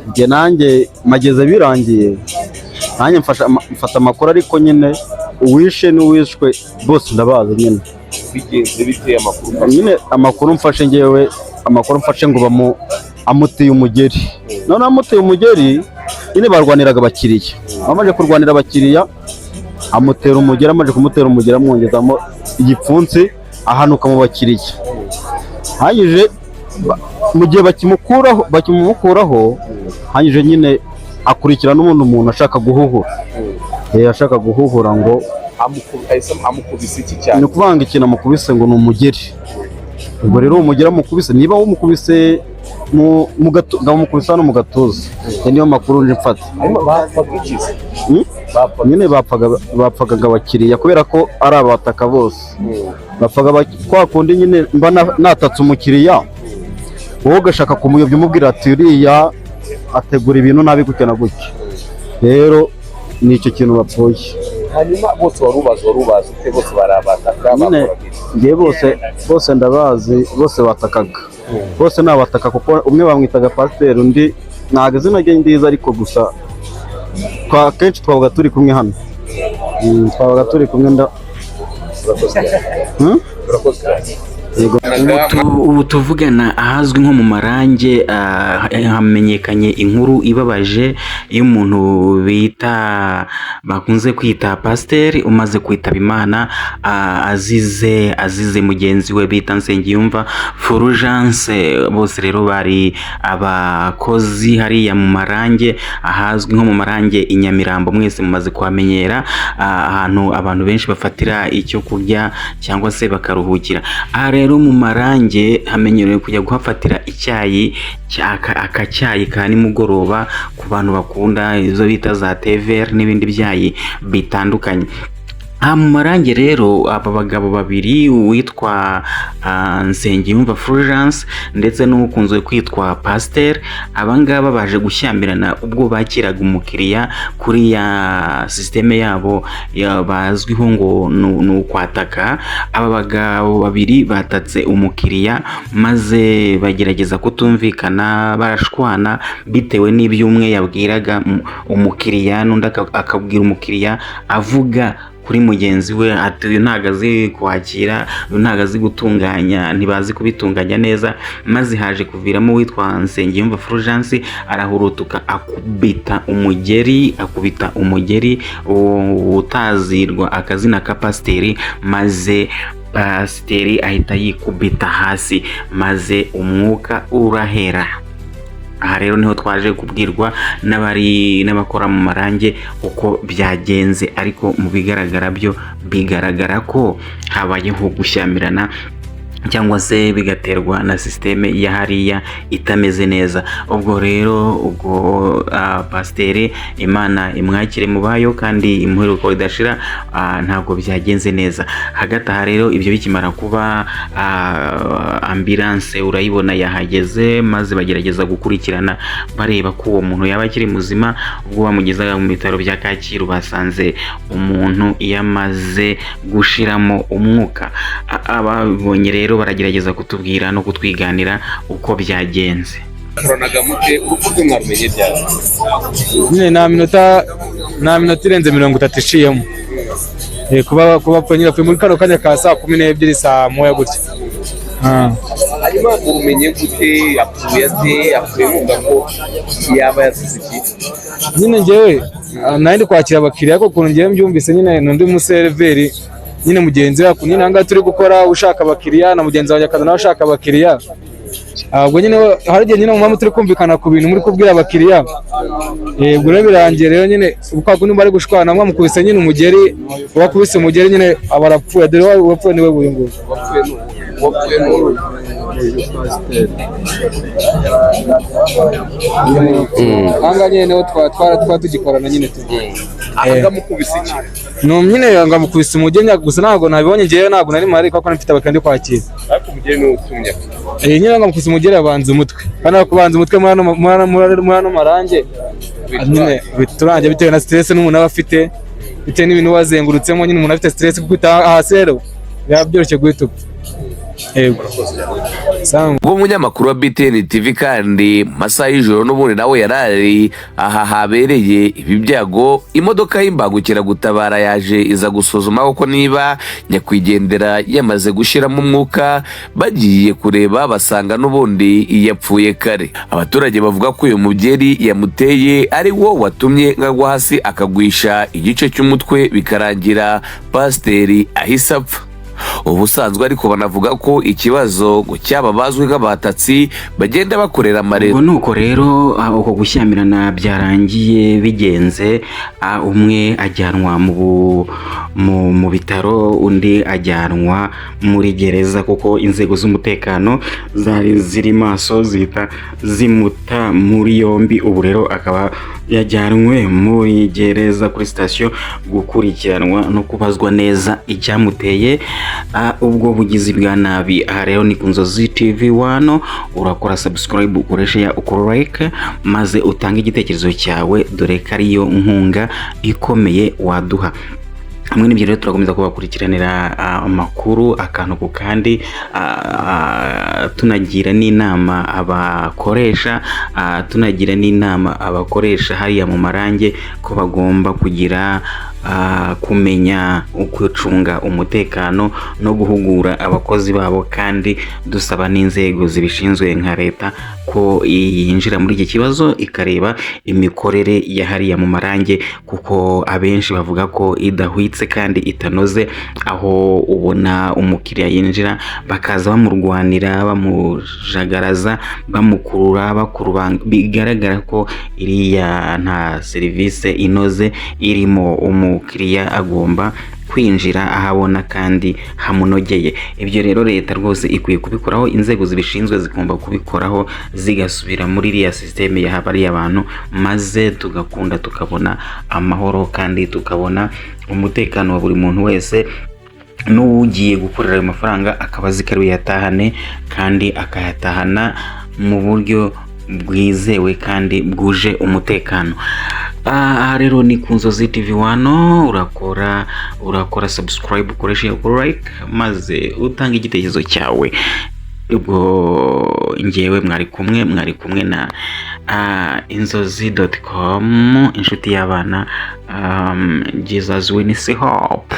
njye nanjye mageze birangiye nanjye mfata amakuru ariko nyine uwishe n'uwishwe bose ndabazi nyine bigenze biteye amakuru nyine amakuru mfashe ngewe amakuru mfashe ngo amuteye umugeri none amuteye umugeri nyine barwaniraga abakiriya bamaze kurwanira abakiriya amutera umugeri amaze kumutera umugeri amwongezamo igipfunsi ahanuka mu bakiriya hanyije mu gihe bakimukuraho hanyije nyine akurikirana n'ubundi umuntu ashaka guhuhura ngo amukubise iki cyane ni ukuvanga ikintu amukubise ngo ni umugeri ubwo rero umugeri amukubise niba wumukubise ngamukubise hano mu gatuza niyo makuru nje mfata nyine bapfaga abakiriya kubera ko ari abataka bose bapfaga kwa kundi nyine mba natatse umukiriya wowe ugashaka kumuyobya umubwira ati uriya ategura ibintu nabi gutya na gutya rero ni icyo kintu bapfuye hanyuma bose warubaze ute bose barabataka nyine ngiye bose ndabazi bose batakaga bose ni abataka kuko umwe bamwitaga pasiteri undi ntabwo izina rye ndiza ariko gusa kenshi twabaga turi kumwe hano twabaga turi kumwe ubu tuvugana ahazwi nko mu Marange hamenyekanye inkuru ibabaje y'umuntu bita bakunze kwita pasiteri umaze kwitaba Imana azize mugenzi we bita Nsengiyumva Fulgence. Bose rero bari abakozi hariya mu Marange ahazwi nko mu Marange i Nyamirambo, mwese mumaze kuhamenyera ahantu abantu benshi bafatira icyo kurya cyangwa se bakaruhukira. Rero mu Marange hamenyerewe kujya guhafatira icyayi akacyayi ka nimugoroba ku bantu bakunda izo bita za tever n'ibindi byayi bitandukanye. Mu Marange rero aba bagabo babiri uwitwa Nsengiyumva Fulgence ndetse n'ukunzwe kwitwa Pasteur, abangaba baje gushyamirana ubwo bakiraga umukiriya kuri ya systeme yabo bazwiho ngo n'ukwataka. Aba bagabo babiri batatse umukiriya maze bagerageza kutumvikana barashwana bitewe n'ibyo umwe yabwiraga umukiriya n'undi akabwira umukiriya avuga kuri mugenzi we ati uyu ntago azi kwakira, uyu ntago azi gutunganya, ntibazi kubitunganya neza. Maze haje kuviramo witwa Nsengiyumva Fulgence arahurutuka akubita umugeri utazirwa akazina ka pasiteri, maze pasiteri ahita yikubita hasi maze umwuka urahera. Aha rero niho twaje kubwirwa n'abakora mu Marange uko byagenze, ariko mu bigaragara byo bigaragara ko habayeho gushyamirana cyangwa se bigaterwa na systeme ya hariya itameze neza. Ubwo rero pasiteri Imana imwakire mu bayo kandi imuheruko idashira, ntabwo byagenze neza. Hagati aha rero ibyo bikimara kuba ambulance urayibona yahageze maze bagerageza gukurikirana bareba ko uwo muntu yaba akiri muzima. Ubwo bamugezaga mu bitaro bya Kacyiru basanze umuntu yamaze gushiramo umwuka. Ababonye rero baragerageza kutubwira no kutwiganira uko byagenze. Nyine nta minota irenze 30 iciyemo kuba ponyira muri kano kanya ka saa 12 saa moya gutya. Hanyuma umenye gute yapfuye mwumva ko yaba yasize iki? Nyine njyewe nandi kwakira abakiriya ko ukuntu ngiye mbyumvise nyine n'undi museriveri nyine mugenzi wako nyine hanga turi gukora ushaka abakiriya na mugenzi wanjye akaza nawe ashaka abakiriya. Ubwo nyine hari igihe nyine mu mama turi kumvikana ku bintu muri kubwira abakiriya. Ubwo rero birangiye rero nyine ubwo nimba ari gushwana mwamukubise nyine umugeri, wakubise umugeri nyine abarapfuye. Dore wapfuye niwe buye ngo anga nyine niho twara tugikorana nyine agamukubise iki? No nyine ngamukubise umugenya gusa ntabwo nabibonye ngiye, ntabwo nari mari kuko nafite abakandi kwakira. Ariko umugeni ni utumye. Nyine ngamukubise umugera abanza umutwe. Kana kubanza umutwe muri Marange. Nyine biturangiye bitewe na stress n'umuntu aba afite, bitewe n'ibintu wazengurutsemo nyine umuntu afite stress kuko hasi rero byoroshye guhita. yego sangwa ubwo umunyamakuru wa BTN TV kandi mu masaha y'ijoro n'ubundi nawe yarari aha habereye ibi byago, imodoka y'imbangukiragutabara yaje iza gusuzuma ko niba nyakwigendera yamaze gushiramo umwuka, bagiye kureba basanga n'ubundi yapfuye kare. Abaturage bavuga ko uyu mubyeri yamuteye ari wo watumye ngagwa hasi akagwisha igice cy'umutwe bikarangira pasiteri ahise apfa. Ubusanzwe ariko banavuga ko ikibazo cyaba bazwi nk'abatatsi bagenda bakorera amarero. Nuko rero uko gushyamirana byarangiye bigenze, umwe ajyanwa mu bitaro, undi ajyanwa muri gereza kuko inzego z'umutekano zari ziri maso zita zimuta muri yombi. Ubu rero akaba yajyanwe muri gereza kuri sitasiyo gukurikiranwa no kubazwa neza icyamuteye ubwo bugizi bwa nabi. Aha rero ni ku Nzozi TV 1, urakora subscribe, ukoresha ya ukora like, maze utange igitekerezo cyawe, dore ko ariyo nkunga ikomeye waduha. Hamwe n'ibyo rero turakomeza kubakurikiranira amakuru akantu ku kandi, tunagira n'inama abakoresha, hariya mu marange ko bagomba kugira kumenya ukwicunga umutekano no guhugura abakozi babo, kandi dusaba n'inzego zibishinzwe nka leta ko yinjira muri iki kibazo ikareba imikorere ya hariya mu marange, kuko abenshi bavuga ko idahwitse kandi itanoze, aho ubona umukiriya yinjira bakaza bamurwanira, bamujagaraza, bamukurura, bigaragara ko iriya nta serivisi inoze irimo. Umukiriya agomba kwinjira ahabona kandi hamunogeye. Ibyo rero leta rwose ikwiye kubikoraho, inzego zibishinzwe zigomba kubikoraho, zigasubira muri iriya systeme ya habari abantu, maze tugakunda tukabona amahoro kandi tukabona umutekano wa buri muntu wese, n'ugiye gukorera ayo mafaranga akaba azi ko yatahane kandi akayatahana mu buryo bwizewe kandi bwuje umutekano. Aha rero ni ku Nzozi TV 1, urakora subscribe, ukoresha like, maze utanga igitekerezo cyawe. Ubwo ngewe mwari kumwe na inzozi.com, inshuti y'abana. Jesus wins hope.